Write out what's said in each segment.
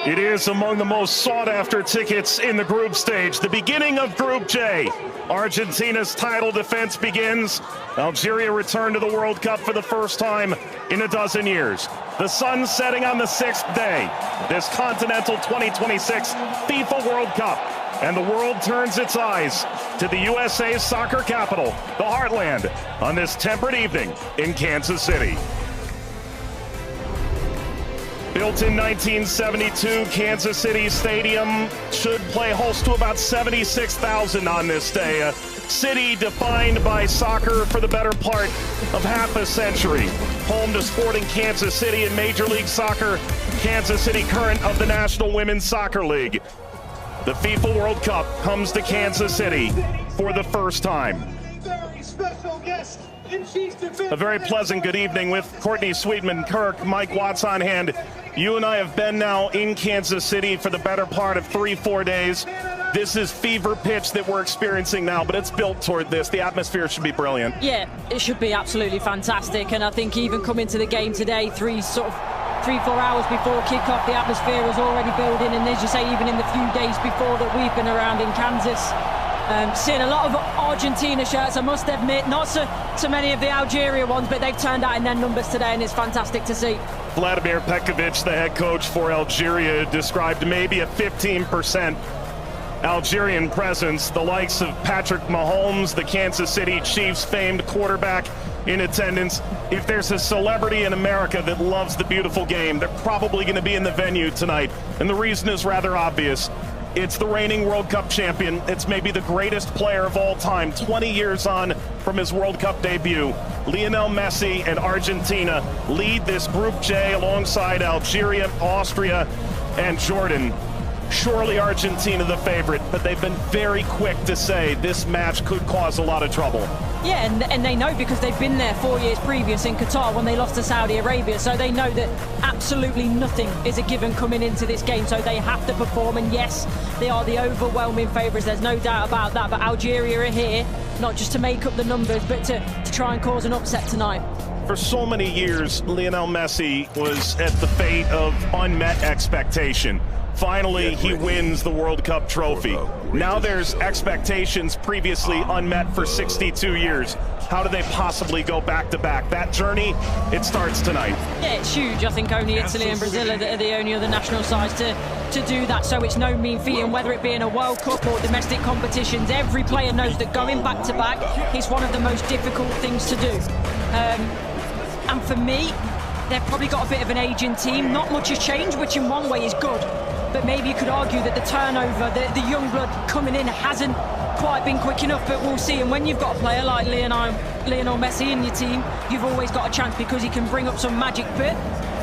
It is among the most sought-after tickets in the group stage. The beginning of Group J. Argentina's title defense begins. Algeria returned to the World Cup for the first time in a dozen years. The sun setting on the sixth day. This Continental 2026 FIFA World Cup. And the world turns its eyes to the USA's soccer capital, the Heartland, on this temperate evening in Kansas City. Built in 1972, Kansas City Stadium should play host to about 76,000 on this day. A city defined by soccer for the better part of half a century. Home to Sporting Kansas City in Major League Soccer, Kansas City current of the National Women's Soccer League. The FIFA World Cup comes to Kansas City for the first time. Very special guest. A very pleasant good evening with Courtney Sweetman-Kirk, Mike Watts on hand. You and I have been now in Kansas City for the better part of 3-4 days. This is fever pitch that we're experiencing now, but it's built toward this. The atmosphere should be brilliant. Yeah, it should be absolutely fantastic. And I think even coming to the game today, 3-4 hours before kickoff, the atmosphere was already building. And as you say, even in the few days before that we've been around in Kansas, seeing a lot of Argentina shirts, I must admit, not so many of the Algeria ones, but they've turned out in their numbers today, and it's fantastic to see. Vladimir Petkovic, the head coach for Algeria, described maybe a 15% Algerian presence. The likes of Patrick Mahomes, the Kansas City Chiefs famed quarterback, in attendance. If there's a celebrity in America that loves the beautiful game, they're probably going to be in the venue tonight. And the reason is rather obvious. It's the reigning World Cup champion. It's maybe the greatest player of all time, 20 years on from his World Cup debut. Lionel Messi and Argentina lead this Group J alongside Algeria, Austria, and Jordan. Surely Argentina the favorite, but they've been very quick to say this match could cause a lot of trouble. Yeah, and they know because they've been there 4 years previous in Qatar when they lost to Saudi Arabia, so they know that absolutely nothing is a given coming into this game, so they have to perform. And yes, they are the overwhelming favourites, there's no doubt about that, but Algeria are here not just to make up the numbers, but to try and cause an upset tonight. For so many years, Lionel Messi was at the fate of unmet expectation. Finally, he wins the World Cup trophy. Now there's expectations previously unmet for 62 years. How do they possibly go back-to-back? That journey, it starts tonight. Yeah, it's huge. I think only Italy and Brazil are the only other national sides to do that, so it's no mean feat. And whether it be in a World Cup or domestic competitions, every player knows that going back-to-back is one of the most difficult things to do. And for me, they've probably got a bit of an aging team. Not much has changed, which in one way is good. But maybe you could argue that the turnover, the young blood coming in hasn't quite been quick enough, but we'll see. And when you've got a player like Lionel Messi in your team, you've always got a chance because he can bring up some magic. But,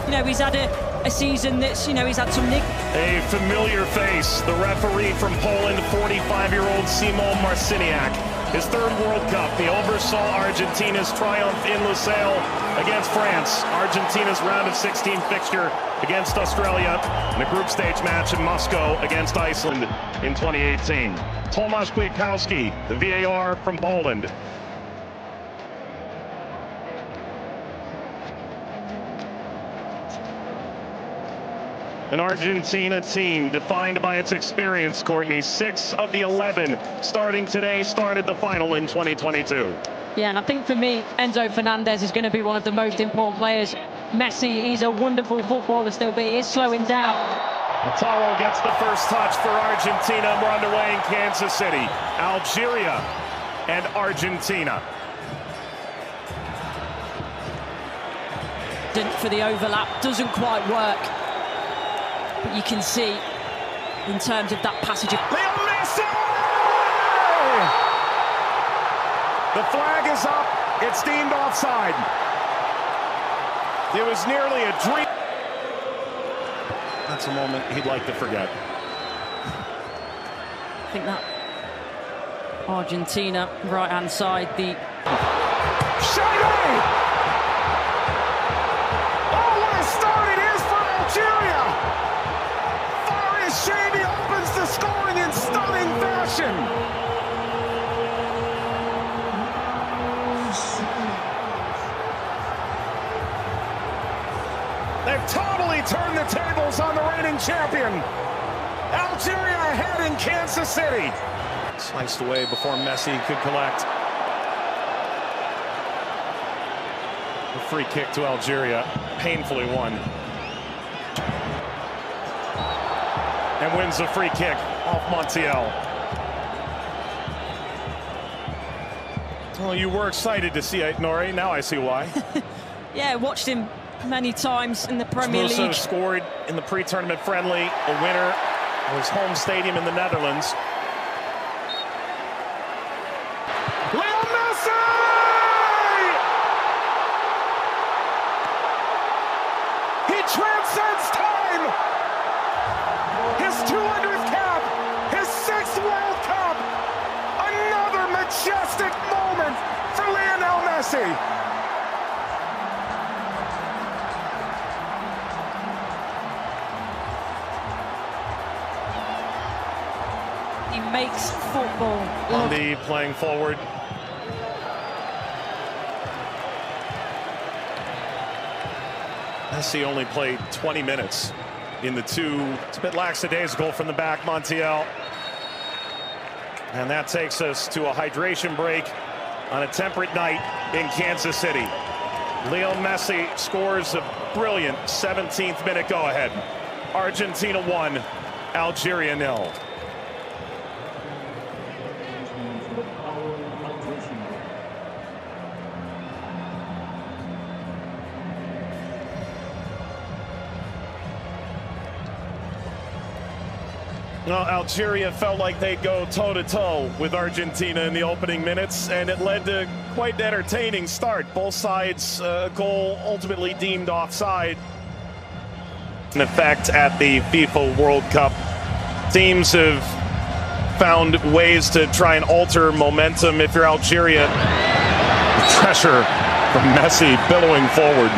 you know, he's had a season that's, you know, he's had some nick. A familiar face, the referee from Poland, 45-year-old Szymon Marciniak. His third World Cup, he oversaw Argentina's triumph in Lusail against France. Argentina's round of 16 fixture against Australia, and a group stage match in Moscow against Iceland in 2018. Tomasz Kwiatkowski, the VAR from Poland. An Argentina team defined by its experience, Courtney. 6 of the 11 starting today started the final in 2022. Yeah, and I think for me, Enzo Fernandez is going to be one of the most important players. Messi, he's a wonderful footballer still, but he is slowing down. Lautaro gets the first touch for Argentina. We're underway in Kansas City. Algeria and Argentina. For the overlap, doesn't quite work. But you can see, in terms of that passage of... Lionel Messi! The flag is up. It's deemed offside. It was nearly a dream. That's a moment he'd like to forget. I think that Argentina, right-hand side, the... Shady! Oh, what a start it is for Algeria! Shady opens the scoring in stunning fashion. They've totally turned the tables on the defending champion. Algeria ahead in Kansas City. Sliced away before Messi could collect. A free kick to Algeria, painfully won. And wins the free kick off Montiel. Well, you were excited to see it, Nori. Now I see why. Yeah, watched him many times in the Premier League. Scored in the pre-tournament friendly, a winner of his home stadium in the Netherlands. Lionel Messi! He transcends time! His 200th cap, his 6th World Cup, another majestic moment for Lionel Messi. He makes football. Andy playing forward. Messi only played 20 minutes in the two. It's a bit lackadaisical from the back, Montiel. And that takes us to a hydration break on a temperate night in Kansas City. Lionel Messi scores a brilliant 17th minute go-ahead. Argentina 1, Algeria 0. Well, Algeria felt like they'd go toe-to-toe with Argentina in the opening minutes, and it led to quite an entertaining start. Both sides, a goal ultimately deemed offside. In effect at the FIFA World Cup, teams have found ways to try and alter momentum. If you're Algeria, pressure from Messi billowing forward.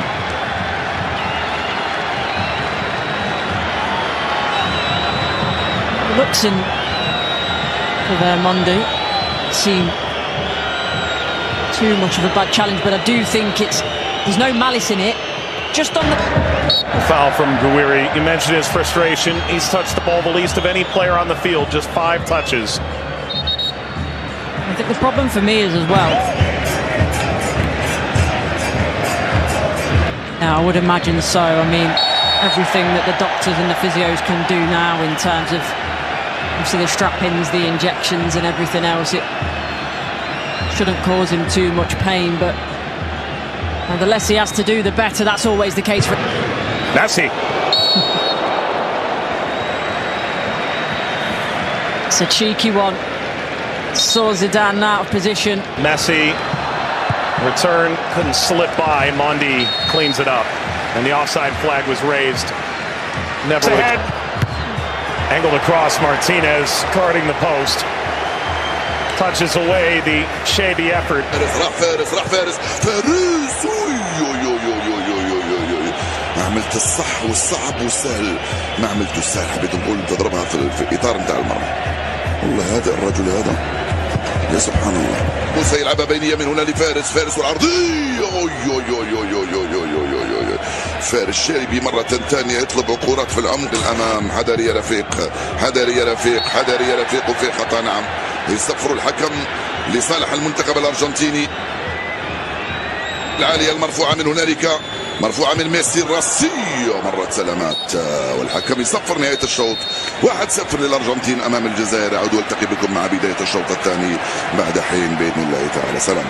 Looks in for their Monday. Seem too much of a bad challenge, but I do think there's no malice in it. Just on the foul from Gouiri. You mentioned his frustration. He's touched the ball the least of any player on the field, just 5 touches. I think the problem for me is as well. Yeah, I would imagine so. I mean, everything that the doctors and the physios can do now in terms of obviously the strap-ins, the injections and everything else, it shouldn't cause him too much pain, but the less he has to do, the better. That's always the case for Messi. It's a cheeky one. Saw Zidane out of position. Messi, return, couldn't slip by. Mondi cleans it up, and the offside flag was raised. Never ahead. Angled across, Martinez guarding the post. Touches away the shady effort. فارس ما عملت الصح والصعب والسهل، ما عملت السهل، حبيت نقول تضربها في الاطار نتاع المرمى. والله هذا الرجل هذا يا سبحان الله. موسى يلعبها بينيه من هنا لفارس والعرضيه. فارس الشاربي مرة ثانية يطلب كرات في العمق الأمام. حذري يا رفيق، حذري يا رفيق، حذري يا رفيق، وفي خطأ. نعم، يصفر الحكم لصالح المنتخب الأرجنتيني. العالية المرفوعة من هنالك، مرفوعة من ميسي الراسية، مرت سلامات، والحكم يصفر نهاية الشوط. 1-0 للأرجنتين أمام الجزائر. أعود والتقي بكم مع بداية الشوط الثاني بعد حين بإذن الله تعالى. سلام.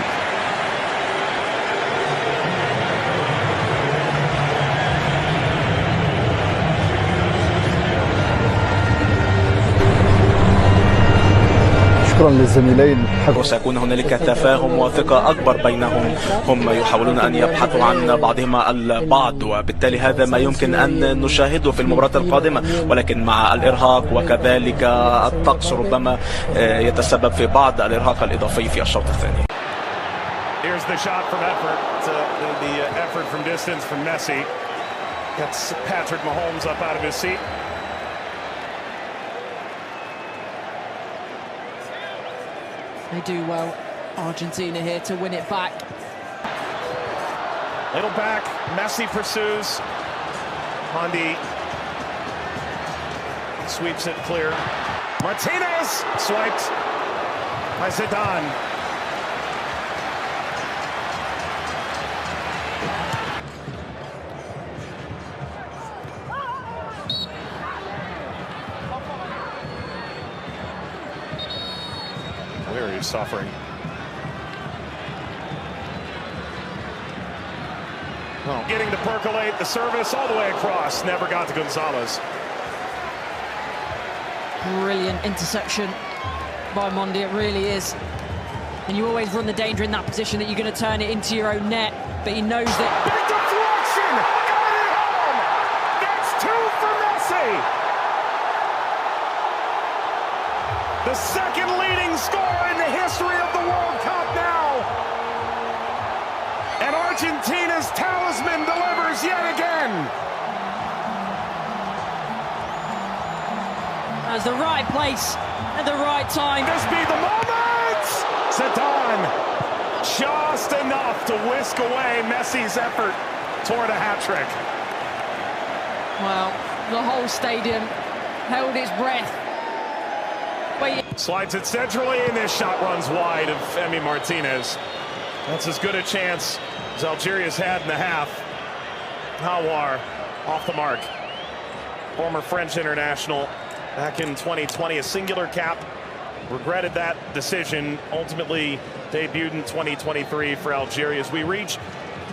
للزميلين. وسيكون هنالك تفاهم وثقة أكبر بينهم. هم يحاولون أن يبحثوا عن بعضهما البعض، وبالتالي هذا ما يمكن أن نشاهده في المباراة القادمة، ولكن مع الإرهاق وكذلك الطقس ربما يتسبب في بعض الإرهاق الإضافي في الشوط الثاني. Here's the shot from effort. The effort from distance from Messi. Gets Patrick Mahomes up out of his seat. They do well, Argentina here, to win it back. Little back, Messi pursues. Mondi Sweeps it clear. Martinez swiped by Zidane. Where he's suffering. Oh. Getting to percolate the service all the way across. Never got to Gonzalez. Brilliant interception by Mondi, it really is. And you always run the danger in that position that you're going to turn it into your own net. But he knows that. Big deflection! Got it home! That's 2 for Messi! The second leading scorer in the history of the World Cup now. And Argentina's talisman delivers yet again. That's the right place at the right time. This be the moment! Zidane, just enough to whisk away Messi's effort toward a hat-trick. Well, the whole stadium held its breath. Slides it centrally, and this shot runs wide of Emi Martinez. That's as good a chance as Algeria's had in the half. Hawar off the mark. Former French international back in 2020, a singular cap. Regretted that decision. Ultimately debuted in 2023 for Algeria as we reach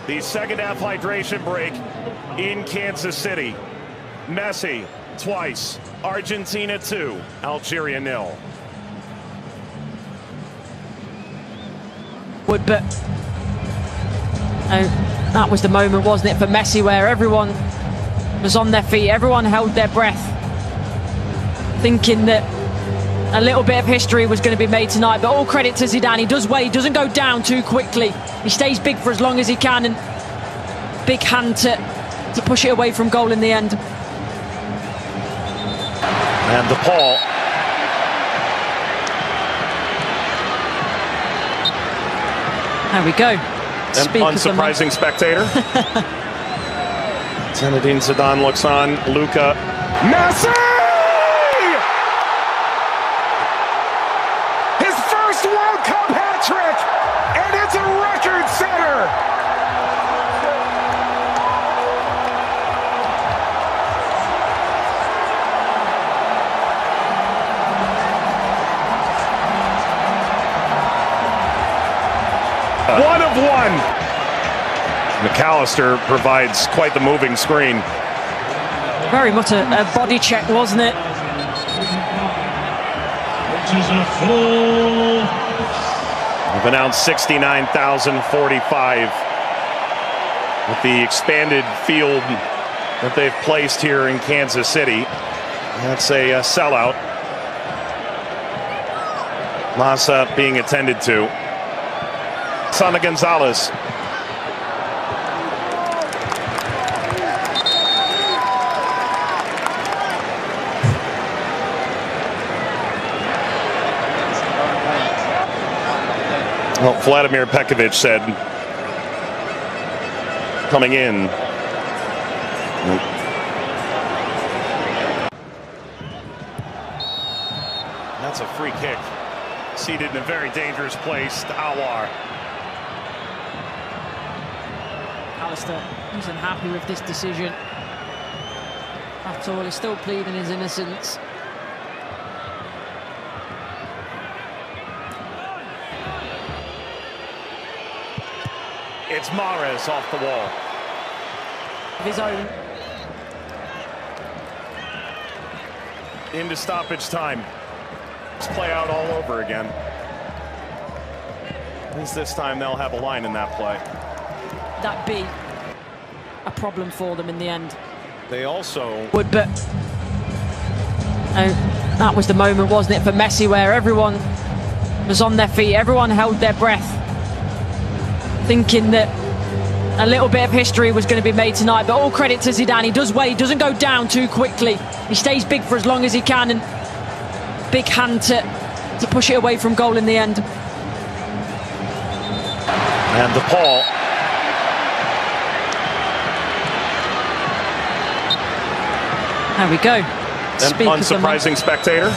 the second half hydration break in Kansas City. Messi twice. Argentina 2, Algeria 0. But that was the moment, wasn't it, for Messi, where everyone was on their feet, everyone held their breath, thinking that a little bit of history was going to be made tonight. But all credit to Zidane. He does well, he doesn't go down too quickly. He stays big for as long as he can, and big hand to push it away from goal in the end. And DePaul. There we go. An unsurprising spectator. Zinedine Zidane looks on. Luka. Messi! His first World Cup hat-trick! And it's a record setter! One of one. McAllister provides quite the moving screen. Very much a body check, wasn't it? We've announced 69,045 with the expanded field that they've placed here in Kansas City. That's a sellout. Massa being attended to. Sana Gonzalez. Well, Vladimir Pekovic said coming in. That's a free kick. Seated in a very dangerous place to Hawar. Alistair isn't happy with this decision at all. He's still pleading his innocence. It's Mahrez off the wall. Of his own. Into stoppage time. Let's play out all over again. At least this time they'll have a line in that play. That be a problem for them in the end. They also would, but that was the moment, wasn't it, for Messi, where everyone was on their feet, everyone held their breath, thinking that a little bit of history was going to be made tonight. But all credit to Zidane. He does well, he doesn't go down too quickly. He stays big for as long as he can, and big hand to push it away from goal in the end. And DePaul. There we go. an unsurprising spectator.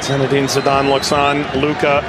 Zinedine Zidane looks on. Luka